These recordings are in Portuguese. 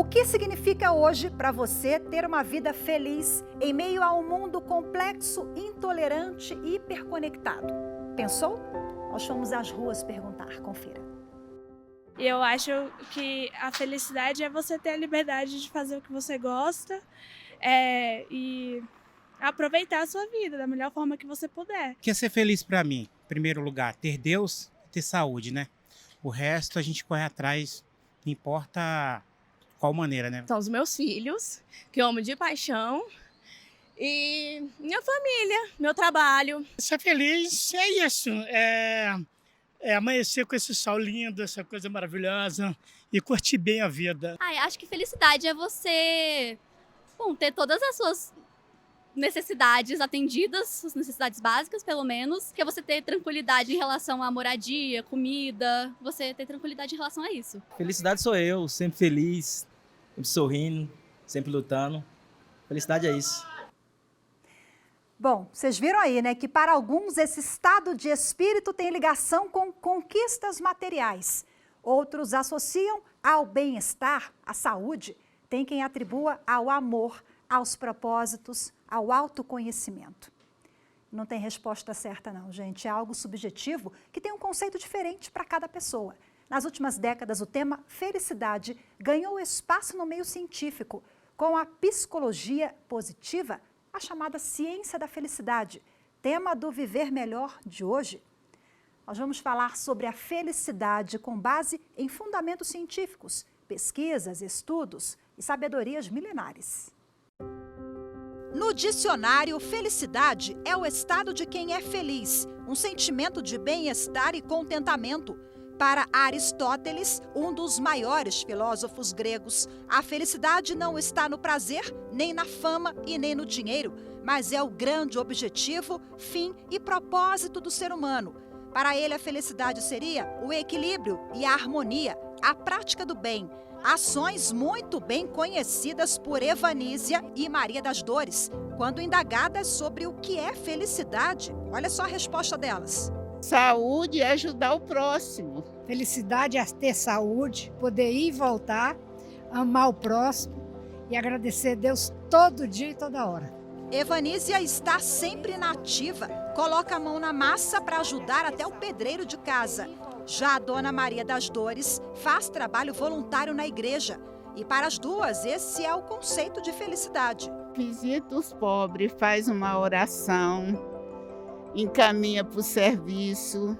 O que significa hoje para você ter uma vida feliz em meio a um mundo complexo, intolerante e hiperconectado? Pensou? Nós fomos às ruas perguntar. Confira. Eu acho que a felicidade é você ter a liberdade de fazer o que você gosta e aproveitar a sua vida da melhor forma que você puder. O que é ser feliz para mim? Em primeiro lugar, ter Deus e ter saúde, né? O resto a gente corre atrás, não importa qual maneira, né? São os meus filhos, que eu amo de paixão, e minha família, meu trabalho. Ser feliz é isso, é amanhecer com esse sol lindo, essa coisa maravilhosa e curtir bem a vida. Acho que felicidade é você ter todas as suas necessidades atendidas, suas necessidades básicas, pelo menos, que é você ter tranquilidade em relação à moradia, comida, você ter tranquilidade em relação a isso. Felicidade sou eu, sempre feliz, sempre sorrindo, sempre lutando. Felicidade é isso. Bom, vocês viram aí, né, que para alguns esse estado de espírito tem ligação com conquistas materiais. Outros associam ao bem-estar, à saúde. Tem quem atribua ao amor, aos propósitos, ao autoconhecimento. Não tem resposta certa não, gente. É algo subjetivo que tem um conceito diferente para cada pessoa. Nas últimas décadas, o tema felicidade ganhou espaço no meio científico, com a psicologia positiva, a chamada ciência da felicidade, tema do Viver Melhor de hoje. Nós vamos falar sobre a felicidade com base em fundamentos científicos, pesquisas, estudos e sabedorias milenares. No dicionário, felicidade é o estado de quem é feliz, um sentimento de bem-estar e contentamento. Para Aristóteles, um dos maiores filósofos gregos, a felicidade não está no prazer, nem na fama e nem no dinheiro, mas é o grande objetivo, fim e propósito do ser humano. Para ele, a felicidade seria o equilíbrio e a harmonia, a prática do bem. Ações muito bem conhecidas por Evanísia e Maria das Dores, quando indagadas sobre o que é felicidade. Olha só a resposta delas. Saúde é ajudar o próximo. Felicidade é ter saúde, poder ir e voltar, amar o próximo e agradecer a Deus todo dia e toda hora. Evanísia está sempre na ativa, coloca a mão na massa para ajudar até o pedreiro de casa. Já a Dona Maria das Dores faz trabalho voluntário na igreja. E para as duas, esse é o conceito de felicidade. Visita os pobres, faz uma oração, encaminha para o serviço,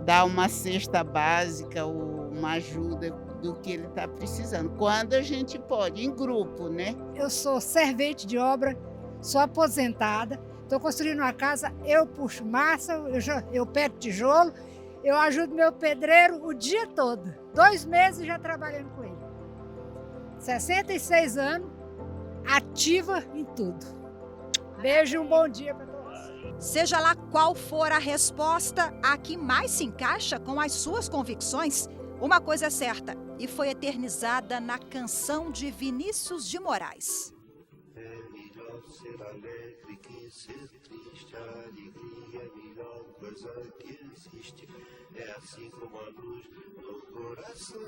dá uma cesta básica ou uma ajuda do que ele está precisando. Quando a gente pode, em grupo, né? Eu sou servente de obra, sou aposentada, estou construindo uma casa, eu puxo massa, eu pego tijolo, eu ajudo meu pedreiro o dia todo. 2 meses já trabalhando com ele. 66 anos, ativa em tudo. Beijo e um bom dia para todos. Seja lá qual for a resposta, a que mais se encaixa com as suas convicções, uma coisa é certa, e foi eternizada na canção de Vinícius de Moraes. É melhor ser alegre que ser triste, a alegria é a melhor coisa que existe, é assim como a luz no coração.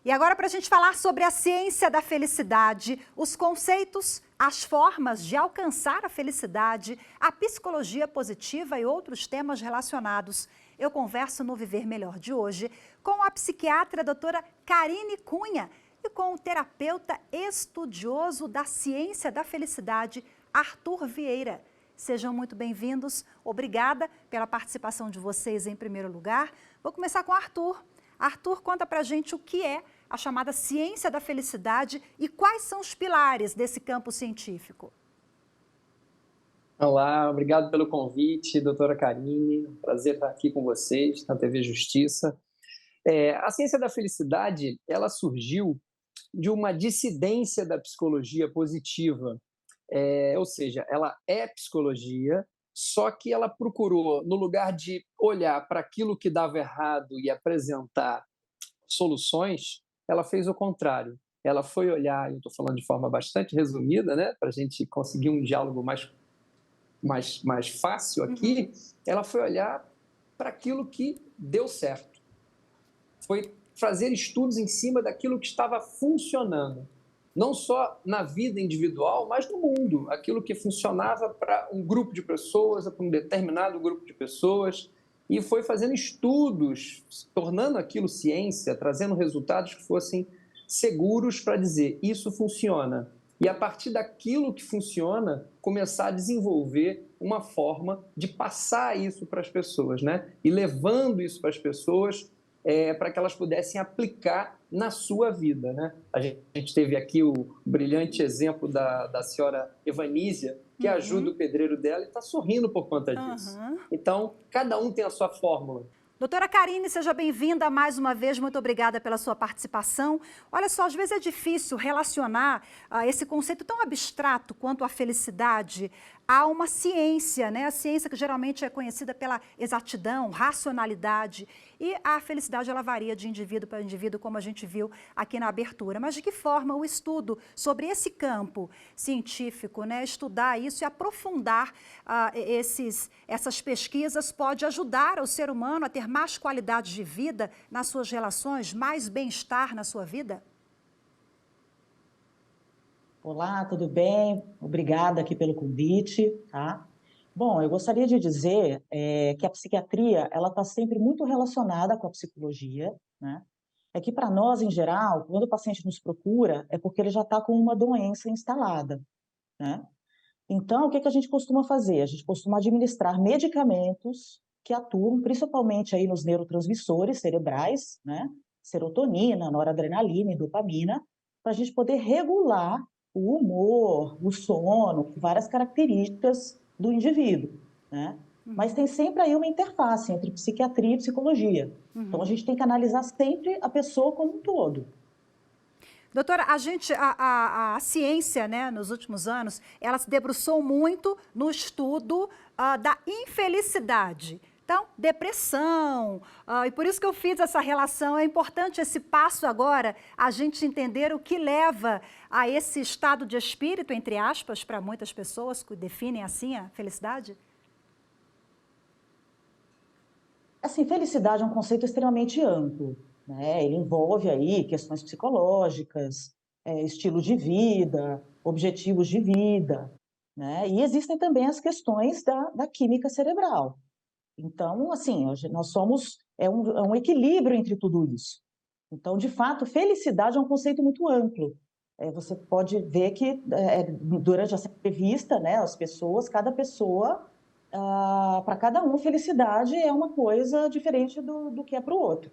E agora, para a gente falar sobre a ciência da felicidade, os conceitos, as formas de alcançar a felicidade, a psicologia positiva e outros temas relacionados, eu converso no Viver Melhor de hoje com a psiquiatra doutora Karine Cunha e com o terapeuta estudioso da ciência da felicidade, Arthur Vieira. Sejam muito bem-vindos. Obrigada pela participação de vocês em primeiro lugar. Vou começar com o Arthur. Arthur, conta pra gente o que é a chamada ciência da felicidade e quais são os pilares desse campo científico. Olá, obrigado pelo convite, doutora Karine. Prazer estar aqui com vocês na TV Justiça. A ciência da felicidade, ela surgiu de uma dissidência da psicologia positiva, ou seja, ela é psicologia, só que ela procurou, no lugar de olhar para aquilo que dava errado e apresentar soluções, ela fez o contrário. Ela foi olhar, eu estou falando de forma bastante resumida, né, para a gente conseguir um diálogo mais fácil aqui, ela foi olhar para aquilo que deu certo. Foi fazer estudos em cima daquilo que estava funcionando. Não só na vida individual, mas no mundo. Aquilo que funcionava para um grupo de pessoas, para um determinado grupo de pessoas. E foi fazendo estudos, tornando aquilo ciência, trazendo resultados que fossem seguros para dizer isso funciona. E a partir daquilo que funciona, começar a desenvolver uma forma de passar isso para as pessoas, né? E levando isso para as pessoas para que elas pudessem aplicar na sua vida, né? A gente teve aqui o brilhante exemplo da senhora Evanísia, que ajuda o pedreiro dela e está sorrindo por conta disso. Então, cada um tem a sua fórmula. Doutora Karine, seja bem-vinda mais uma vez, muito obrigada pela sua participação. Olha só, às vezes é difícil relacionar esse conceito tão abstrato quanto a felicidade a uma ciência, né? A ciência que geralmente é conhecida pela exatidão, racionalidade, e a felicidade ela varia de indivíduo para indivíduo, como a gente viu aqui na abertura. Mas de que forma o estudo sobre esse campo científico, né, estudar isso e aprofundar essas pesquisas pode ajudar o ser humano a ter mais qualidade de vida nas suas relações, mais bem-estar na sua vida? Olá, tudo bem? Obrigada aqui pelo convite, tá? Bom, eu gostaria de dizer que a psiquiatria, ela está sempre muito relacionada com a psicologia, né? É que para nós, em geral, quando o paciente nos procura, é porque ele já está com uma doença instalada, né? Então, o que a gente costuma fazer? A gente costuma administrar medicamentos que atuam principalmente aí nos neurotransmissores cerebrais, né? Serotonina, noradrenalina e dopamina, para a gente poder regular o humor, o sono, várias características do indivíduo, né? Mas tem sempre aí uma interface entre psiquiatria e psicologia. Então, a gente tem que analisar sempre a pessoa como um todo. Doutora, a ciência, né, nos últimos anos, ela se debruçou muito no estudo da infelicidade. Então, depressão, e por isso que eu fiz essa relação. É importante esse passo agora, a gente entender o que leva a esse estado de espírito, entre aspas, para muitas pessoas que definem assim a felicidade? Assim, felicidade é um conceito extremamente amplo, né? Ele envolve aí questões psicológicas, estilo de vida, objetivos de vida, né? E existem também as questões da química cerebral. Então, assim, nós somos, é um equilíbrio entre tudo isso. Então, de fato, felicidade é um conceito muito amplo. Você pode ver que, durante essa entrevista, né, as pessoas, cada pessoa, para cada um, felicidade é uma coisa diferente do que é para o outro.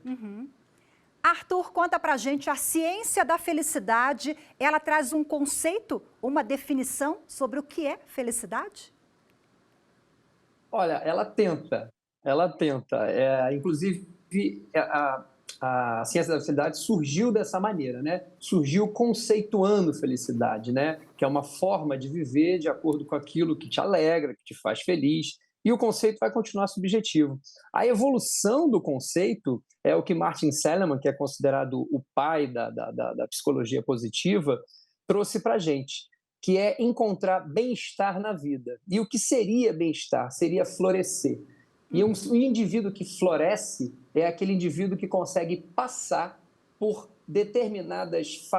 Arthur, conta pra gente, a ciência da felicidade, ela traz um conceito, uma definição sobre o que é felicidade? Olha, ela tenta. Inclusive, a ciência da felicidade surgiu dessa maneira, né? Surgiu conceituando felicidade, né? Que é uma forma de viver de acordo com aquilo que te alegra, que te faz feliz. E o conceito vai continuar subjetivo. A evolução do conceito é o que Martin Seligman, que é considerado o pai da psicologia positiva, trouxe para a gente, que é encontrar bem-estar na vida. E o que seria bem-estar? Seria florescer. E um indivíduo que floresce é aquele indivíduo que consegue passar por determinadas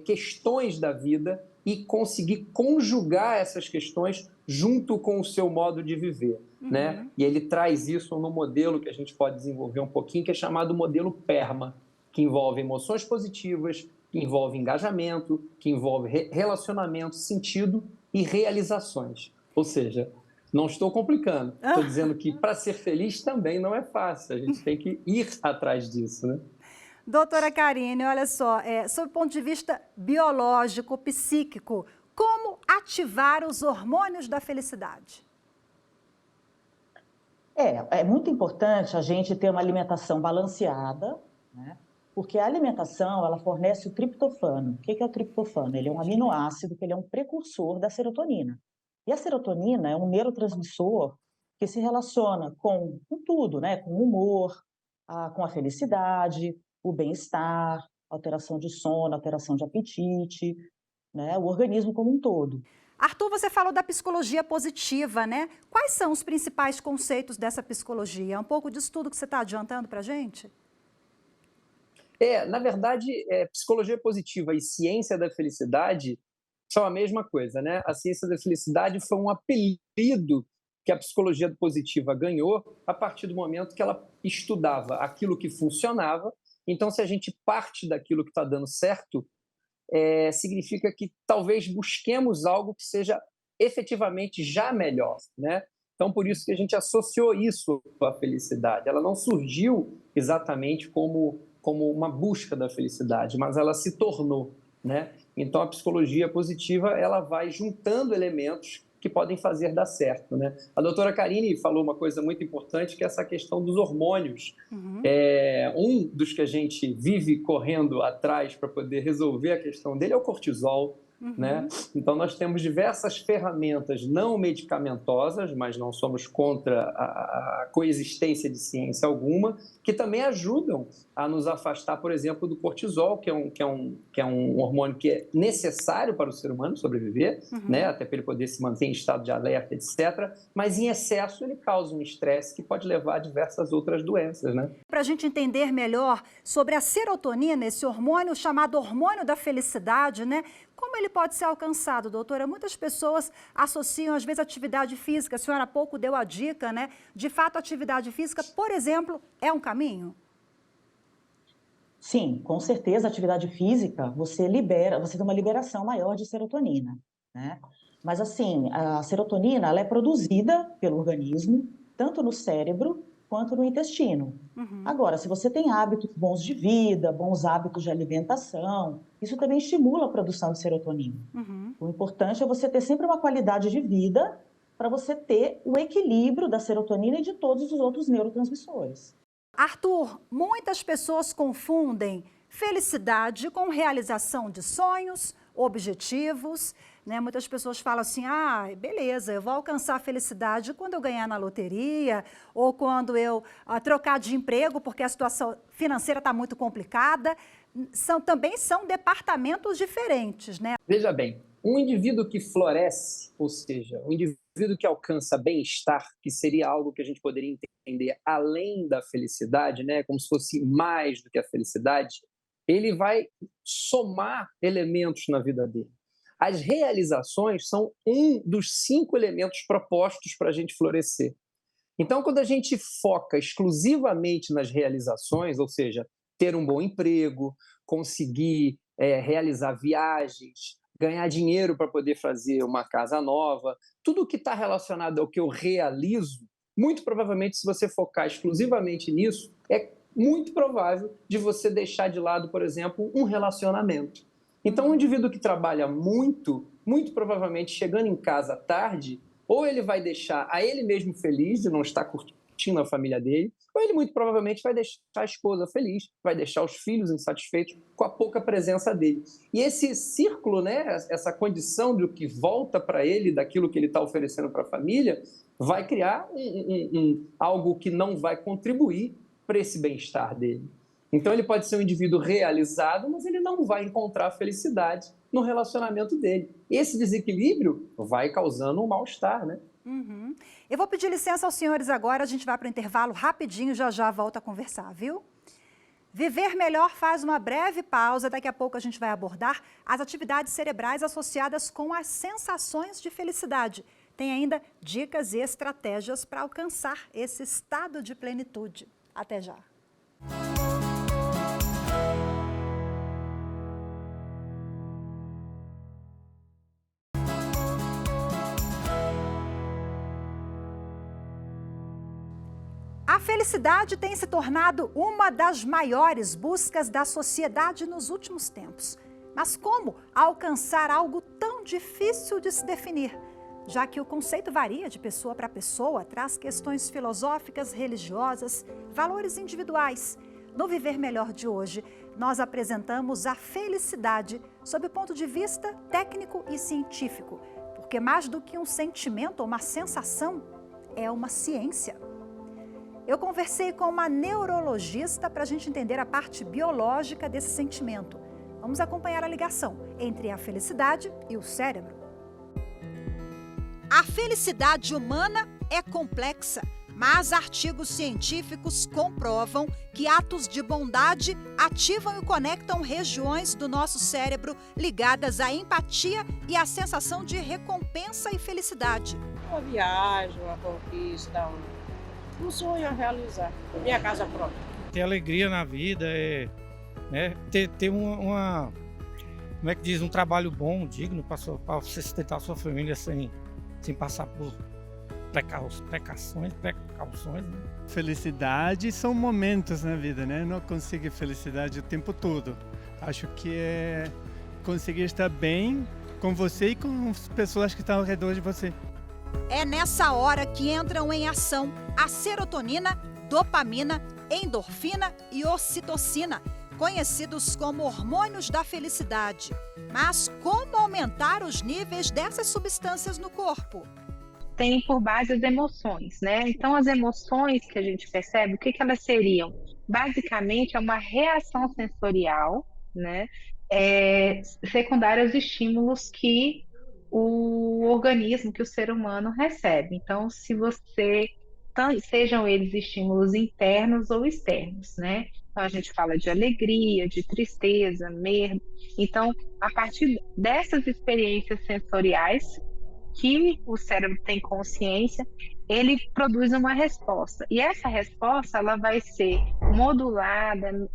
questões da vida e conseguir conjugar essas questões junto com o seu modo de viver, né? E ele traz isso no modelo que a gente pode desenvolver um pouquinho, que é chamado modelo PERMA, que envolve emoções positivas, que envolve engajamento, que envolve relacionamento, sentido e realizações. Ou seja, não estou complicando, estou dizendo que para ser feliz também não é fácil, a gente tem que ir atrás disso, né? Doutora Karine, olha só, sob o ponto de vista biológico, psíquico, como ativar os hormônios da felicidade? É muito importante a gente ter uma alimentação balanceada, né? Porque a alimentação, ela fornece o triptofano. O que é o triptofano? Ele é um aminoácido, que ele é um precursor da serotonina. E a serotonina é um neurotransmissor que se relaciona com tudo, né? Com o humor, com a felicidade, o bem-estar, alteração de sono, alteração de apetite, né? O organismo como um todo. Arthur, você falou da psicologia positiva, né? Quais são os principais conceitos dessa psicologia? É um pouco disso tudo que você está adiantando para a gente? Na verdade, psicologia positiva e ciência da felicidade são a mesma coisa, né? A ciência da felicidade foi um apelido que a psicologia positiva ganhou a partir do momento que ela estudava aquilo que funcionava. Então, se a gente parte daquilo que está dando certo, significa que talvez busquemos algo que seja efetivamente já melhor, né? Então, por isso que a gente associou isso à felicidade. Ela não surgiu exatamente como uma busca da felicidade, mas ela se tornou, né? Então, a psicologia positiva, ela vai juntando elementos que podem fazer dar certo, né? A doutora Karine falou uma coisa muito importante, que é essa questão dos hormônios. Um dos que a gente vive correndo atrás para poder resolver a questão dele é o cortisol, né? Então, nós temos diversas ferramentas não medicamentosas, mas não somos contra a coexistência de ciência alguma, que também ajudam a nos afastar, por exemplo, do cortisol, que é um hormônio que é necessário para o ser humano sobreviver, né? Até para ele poder se manter em estado de alerta, etc. Mas, em excesso, ele causa um estresse que pode levar a diversas outras doenças, né? Para a gente entender melhor sobre a serotonina, esse hormônio chamado hormônio da felicidade, né? Como ele pode ser alcançado, doutora? Muitas pessoas associam, às vezes, atividade física. A senhora há pouco deu a dica, né? De fato, atividade física, por exemplo, é um caminho? Sim, com certeza, a atividade física, você tem uma liberação maior de serotonina, né? Mas, assim, a serotonina, ela é produzida pelo organismo, tanto no cérebro quanto no intestino. Agora, se você tem hábitos bons de vida, bons hábitos de alimentação, isso também estimula a produção de serotonina. O importante é você ter sempre uma qualidade de vida para você ter o equilíbrio da serotonina e de todos os outros neurotransmissores. Arthur, muitas pessoas confundem felicidade com realização de sonhos, objetivos, né? Muitas pessoas falam assim, beleza, eu vou alcançar a felicidade quando eu ganhar na loteria ou quando eu trocar de emprego porque a situação financeira está muito complicada. Também são departamentos diferentes, né? Veja bem, um indivíduo que floresce, ou seja, um indivíduo que alcança bem-estar, que seria algo que a gente poderia entender além da felicidade, né? Como se fosse mais do que a felicidade, ele vai somar elementos na vida dele. As realizações são um dos 5 elementos propostos para a gente florescer. Então, quando a gente foca exclusivamente nas realizações, ou seja, ter um bom emprego, conseguir realizar viagens, ganhar dinheiro para poder fazer uma casa nova, tudo que está relacionado ao que eu realizo, muito provavelmente, se você focar exclusivamente nisso, é muito provável de você deixar de lado, por exemplo, um relacionamento. Então, um indivíduo que trabalha muito provavelmente, chegando em casa tarde, ou ele vai deixar a ele mesmo feliz de não estar curtindo a família dele, ou ele muito provavelmente vai deixar a esposa feliz, vai deixar os filhos insatisfeitos com a pouca presença dele. E esse círculo, né, essa condição do que volta para ele, daquilo que ele está oferecendo para a família, vai criar algo que não vai contribuir para esse bem-estar dele. Então, ele pode ser um indivíduo realizado, mas ele não vai encontrar felicidade no relacionamento dele. Esse desequilíbrio vai causando um mal-estar, né? Eu vou pedir licença aos senhores agora, a gente vai para o intervalo rapidinho, já volta a conversar, viu? Viver Melhor faz uma breve pausa, daqui a pouco a gente vai abordar as atividades cerebrais associadas com as sensações de felicidade. Tem ainda dicas e estratégias para alcançar esse estado de plenitude. Até já. A felicidade tem se tornado uma das maiores buscas da sociedade nos últimos tempos. Mas como alcançar algo tão difícil de se definir? Já que o conceito varia de pessoa para pessoa, traz questões filosóficas, religiosas, valores individuais. No Viver Melhor de hoje, nós apresentamos a felicidade sob o ponto de vista técnico e científico, porque mais do que um sentimento ou uma sensação, é uma ciência. Eu conversei com uma neurologista para a gente entender a parte biológica desse sentimento. Vamos acompanhar a ligação entre a felicidade e o cérebro. A felicidade humana é complexa, mas artigos científicos comprovam que atos de bondade ativam e conectam regiões do nosso cérebro ligadas à empatia e à sensação de recompensa e felicidade. Uma viagem, uma conquista, um sonho a realizar. Minha casa própria. Ter alegria na vida, ter uma como é que diz, um trabalho bom, digno, para você sustentar a sua família sem passar por precauções, né? Felicidade são momentos na vida, né? Não conseguir felicidade o tempo todo. Acho que é conseguir estar bem com você e com as pessoas que estão ao redor de você. É nessa hora que entram em ação a serotonina, dopamina, endorfina e ocitocina, conhecidos como hormônios da felicidade. Mas como aumentar os níveis dessas substâncias no corpo? Tem por base as emoções, né? Então, as emoções que a gente percebe, o que elas seriam? Basicamente, é uma reação sensorial, né? Secundária aos estímulos que o organismo, que o ser humano recebe. Então, sejam eles estímulos internos ou externos, né? Então, a gente fala de alegria, de tristeza, medo. Então, a partir dessas experiências sensoriais, que o cérebro tem consciência, ele produz uma resposta. E essa resposta ela vai ser modulada,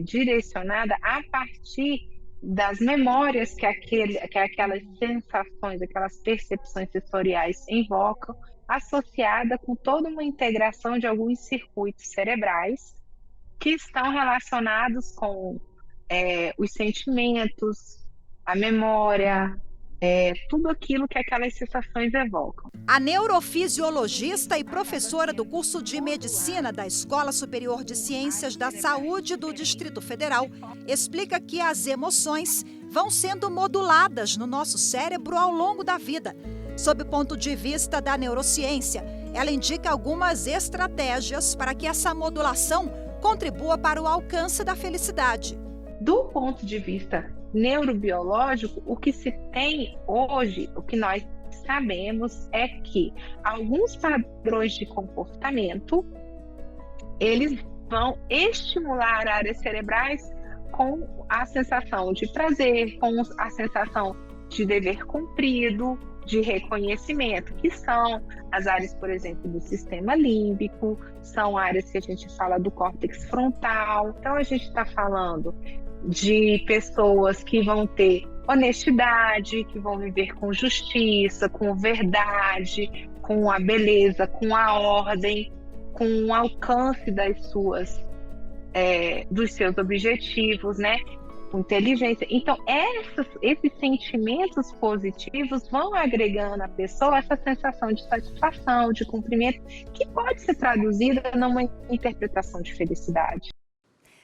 direcionada a partir das memórias que aquelas sensações, aquelas percepções sensoriais invocam, associada com toda uma integração de alguns circuitos cerebrais que estão relacionados com os sentimentos, a memória, tudo aquilo que aquelas sensações evocam. A neurofisiologista e professora do curso de Medicina da Escola Superior de Ciências da Saúde do Distrito Federal explica que as emoções vão sendo moduladas no nosso cérebro ao longo da vida. Sob o ponto de vista da neurociência, ela indica algumas estratégias para que essa modulação contribua para o alcance da felicidade. Do ponto de vista neurobiológico, o que se tem hoje, o que nós sabemos é que alguns padrões de comportamento, eles vão estimular áreas cerebrais com a sensação de prazer, com a sensação de dever cumprido, de reconhecimento, que são as áreas, por exemplo, do sistema límbico, são áreas que a gente fala do córtex frontal. Então, a gente está falando de pessoas que vão ter honestidade, que vão viver com justiça, com verdade, com a beleza, com a ordem, com o alcance dos seus objetivos, né? Com inteligência. Então, esses sentimentos positivos vão agregando à pessoa essa sensação de satisfação, de cumprimento, que pode ser traduzida numa interpretação de felicidade.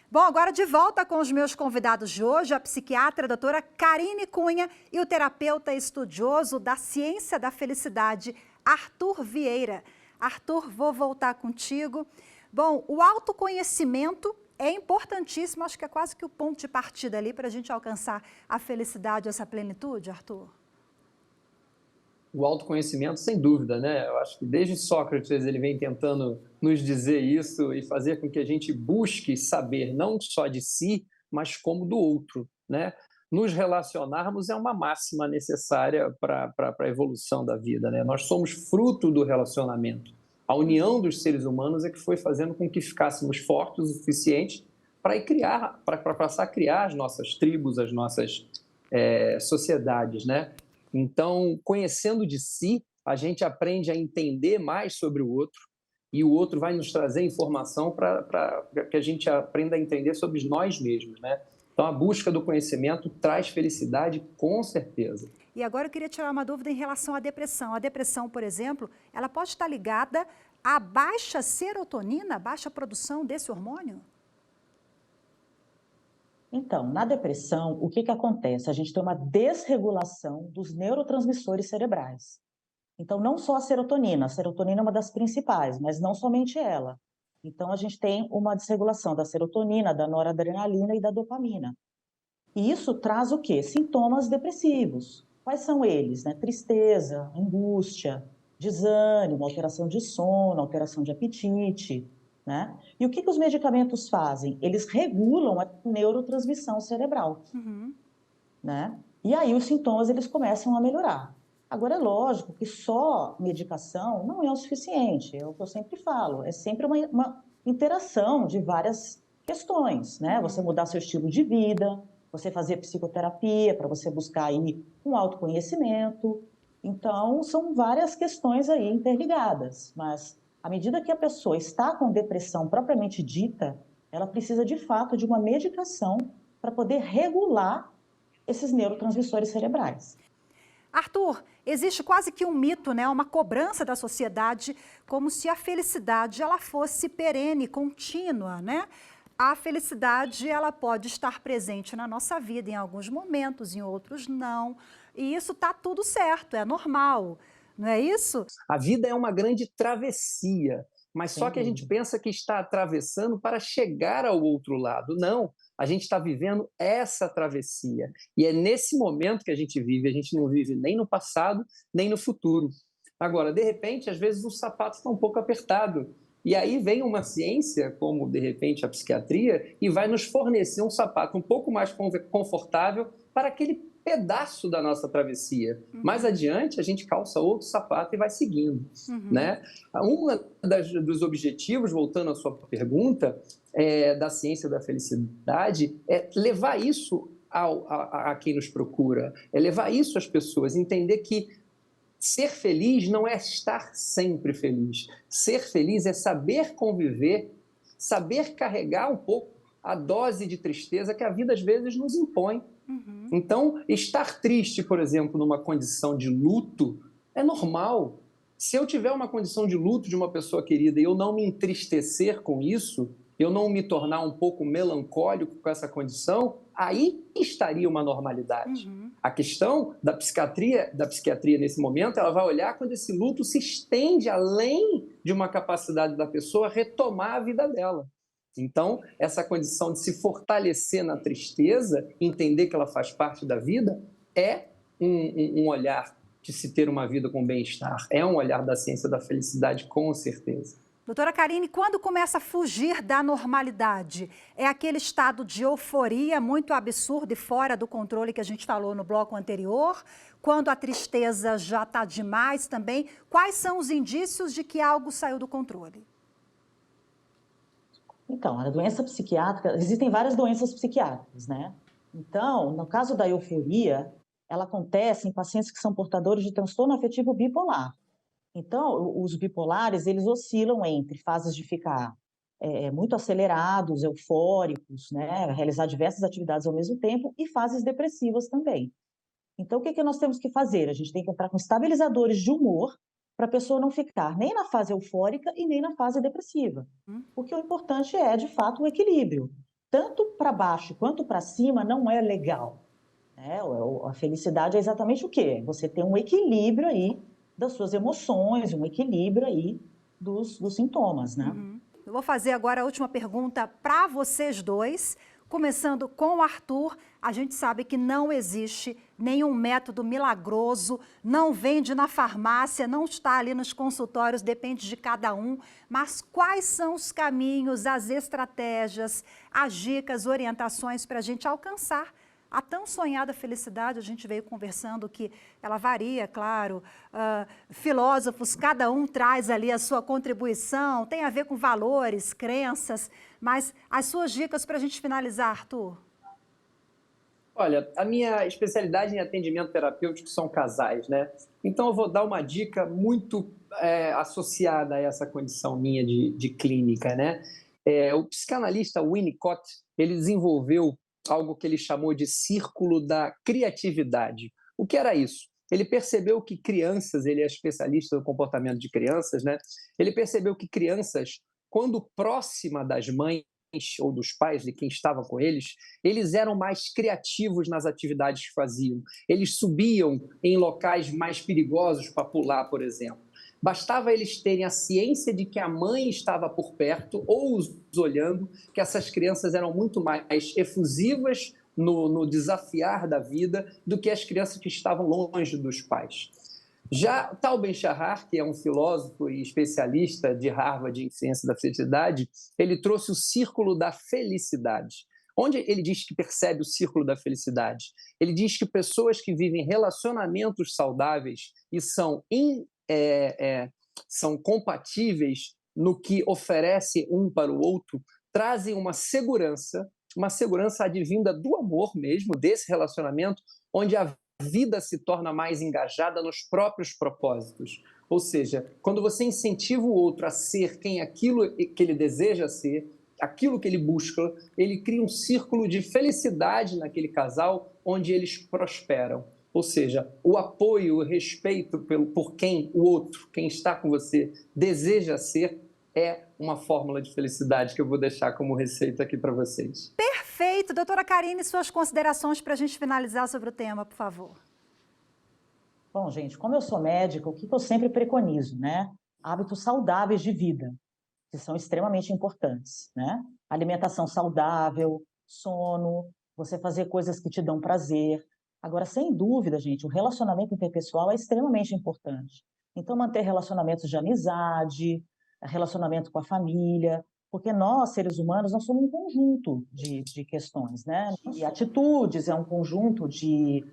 Bom, agora de volta com os meus convidados de hoje, a psiquiatra a doutora Karine Cunha e o terapeuta estudioso da ciência da felicidade, Arthur Vieira. Arthur, vou voltar contigo. Bom, o autoconhecimento é importantíssimo, acho que é quase que o ponto de partida ali para a gente alcançar a felicidade, essa plenitude, Arthur. O autoconhecimento, sem dúvida, né? Eu acho que desde Sócrates ele vem tentando nos dizer isso e fazer com que a gente busque saber não só de si, mas como do outro, né? Nos relacionarmos é uma máxima necessária para a evolução da vida, né? Nós somos fruto do relacionamento. A união dos seres humanos é que foi fazendo com que ficássemos fortes o suficiente para passar a criar as nossas tribos, as nossas sociedades, né? Então, conhecendo de si, a gente aprende a entender mais sobre o outro e o outro vai nos trazer informação para que a gente aprenda a entender sobre nós mesmos, né? Então, a busca do conhecimento traz felicidade, com certeza. E agora eu queria tirar uma dúvida em relação à depressão. A depressão, por exemplo, ela pode estar ligada à baixa serotonina, baixa produção desse hormônio? Então, na depressão, o que acontece? A gente tem uma desregulação dos neurotransmissores cerebrais. Então, não só a serotonina é uma das principais, mas não somente ela. Então, a gente tem uma desregulação da serotonina, da noradrenalina e da dopamina. E isso traz o quê? Sintomas depressivos, Quais são eles? Né? Tristeza, angústia, desânimo, alteração de sono, alteração de apetite. Né? E o que os medicamentos fazem? Eles regulam a neurotransmissão cerebral. Né? E aí os sintomas eles começam a melhorar. Agora, é lógico que só medicação não é o suficiente, é o que eu sempre falo, é sempre uma interação de várias questões, né? Você mudar seu estilo de vida, você fazer psicoterapia para você buscar aí um autoconhecimento. Então, são várias questões aí interligadas, mas à medida que a pessoa está com depressão propriamente dita, ela precisa de fato de uma medicação para poder regular esses neurotransmissores cerebrais. Arthur, existe quase que um mito, né, uma cobrança da sociedade, como se a felicidade ela fosse perene, contínua, né? A felicidade ela pode estar presente na nossa vida em alguns momentos, em outros não. E isso está tudo certo, é normal, não é isso? A vida é uma grande travessia, mas só que a gente pensa que está atravessando para chegar ao outro lado. Não, a gente está vivendo essa travessia. E é nesse momento que a gente não vive nem no passado, nem no futuro. Agora, de repente, às vezes o sapato está um pouco apertado. E aí vem uma ciência, como de repente a psiquiatria, e vai nos fornecer um sapato um pouco mais confortável para aquele pedaço da nossa travessia. Mais adiante, a gente calça outro sapato e vai seguindo. Né? Dos objetivos, voltando à sua pergunta, da ciência da felicidade, é levar isso a quem nos procura, é levar isso às pessoas, entender que ser feliz não é estar sempre feliz. Ser feliz é saber conviver, saber carregar um pouco a dose de tristeza que a vida às vezes nos impõe. Então, estar triste, por exemplo, numa condição de luto, é normal. Se eu tiver uma condição de luto de uma pessoa querida e eu não me entristecer com isso, eu não me tornar um pouco melancólico com essa condição, aí estaria uma normalidade. A questão da psiquiatria nesse momento, ela vai olhar quando esse luto se estende além de uma capacidade da pessoa retomar a vida dela. Então, essa condição de se fortalecer na tristeza, entender que ela faz parte da vida, é um olhar de se ter uma vida com bem-estar. É um olhar da ciência da felicidade, com certeza. Doutora Karine, quando começa a fugir da normalidade? É aquele estado de euforia muito absurdo e fora do controle que a gente falou no bloco anterior? Quando a tristeza já está demais também? Quais são os indícios de que algo saiu do controle? Então, a doença psiquiátrica, existem várias doenças psiquiátricas, né? Então, no caso da euforia, ela acontece em pacientes que são portadores de transtorno afetivo bipolar. Então, os bipolares, eles oscilam entre fases de ficar muito acelerados, eufóricos, né? Realizar diversas atividades ao mesmo tempo e fases depressivas também. Então, o que nós temos que fazer? A gente tem que entrar com estabilizadores de humor para a pessoa não ficar nem na fase eufórica e nem na fase depressiva. Porque o importante é, de fato, o equilíbrio. Tanto para baixo quanto para cima não é legal. Né? A felicidade é exatamente o quê? Você ter um equilíbrio aí das suas emoções, um equilíbrio aí dos sintomas, né? Eu vou fazer agora a última pergunta para vocês dois. Começando com o Arthur, a gente sabe que não existe nenhum método milagroso, não vende na farmácia, não está ali nos consultórios, depende de cada um. Mas quais são os caminhos, as estratégias, as dicas, orientações para a gente alcançar a tão sonhada felicidade? A gente veio conversando que ela varia, claro, filósofos, cada um traz ali a sua contribuição, tem a ver com valores, crenças, mas as suas dicas para a gente finalizar, Arthur? Olha, a minha especialidade em atendimento terapêutico são casais, né? Então eu vou dar uma dica muito associada a essa condição minha de clínica, né? O psicanalista Winnicott, ele desenvolveu algo que ele chamou de círculo da criatividade. O que era isso? Ele percebeu que crianças, ele é especialista no comportamento de crianças, né? Ele percebeu que crianças, quando próxima das mães ou dos pais, de quem estava com eles eram mais criativos nas atividades que faziam. Eles subiam em locais mais perigosos para pular, por exemplo. Bastava eles terem a ciência de que a mãe estava por perto ou os olhando, que essas crianças eram muito mais efusivas no desafiar da vida do que as crianças que estavam longe dos pais. Já Tal Ben-Shahar, que é um filósofo e especialista de Harvard em ciência da felicidade, ele trouxe o círculo da felicidade. Onde ele diz que percebe o círculo da felicidade? Ele diz que pessoas que vivem relacionamentos saudáveis e são compatíveis no que oferece um para o outro, trazem uma segurança advinda do amor mesmo, desse relacionamento, onde a vida se torna mais engajada nos próprios propósitos. Ou seja, quando você incentiva o outro a ser aquilo que ele deseja ser, aquilo que ele busca, ele cria um círculo de felicidade naquele casal onde eles prosperam. Ou seja, o apoio, o respeito por quem o outro, quem está com você, deseja ser, é uma fórmula de felicidade que eu vou deixar como receita aqui para vocês. Perfeito. Doutora Karine, suas considerações para a gente finalizar sobre o tema, por favor. Bom, gente, como eu sou médica, o que eu sempre preconizo, né? Hábitos saudáveis de vida, que são extremamente importantes, né? Alimentação saudável, sono, você fazer coisas que te dão prazer. Agora, sem dúvida, gente, o relacionamento interpessoal é extremamente importante. Então, manter relacionamentos de amizade, relacionamento com a família, porque nós, seres humanos, nós somos um conjunto de questões, né? E atitudes, é um conjunto de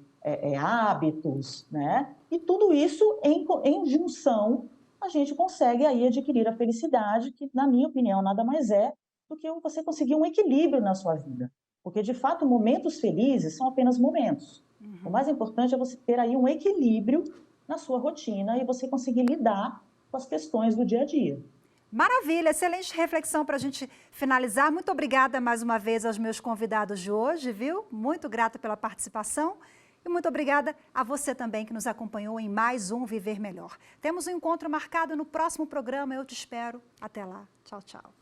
hábitos, né? E tudo isso, em junção, a gente consegue aí adquirir a felicidade, que, na minha opinião, nada mais é do que você conseguir um equilíbrio na sua vida. Porque, de fato, momentos felizes são apenas momentos. O mais importante é você ter aí um equilíbrio na sua rotina e você conseguir lidar com as questões do dia a dia. Maravilha, excelente reflexão para a gente finalizar. Muito obrigada mais uma vez aos meus convidados de hoje, viu? Muito grata pela participação. E muito obrigada a você também que nos acompanhou em mais um Viver Melhor. Temos um encontro marcado no próximo programa, eu te espero. Até lá. Tchau, tchau.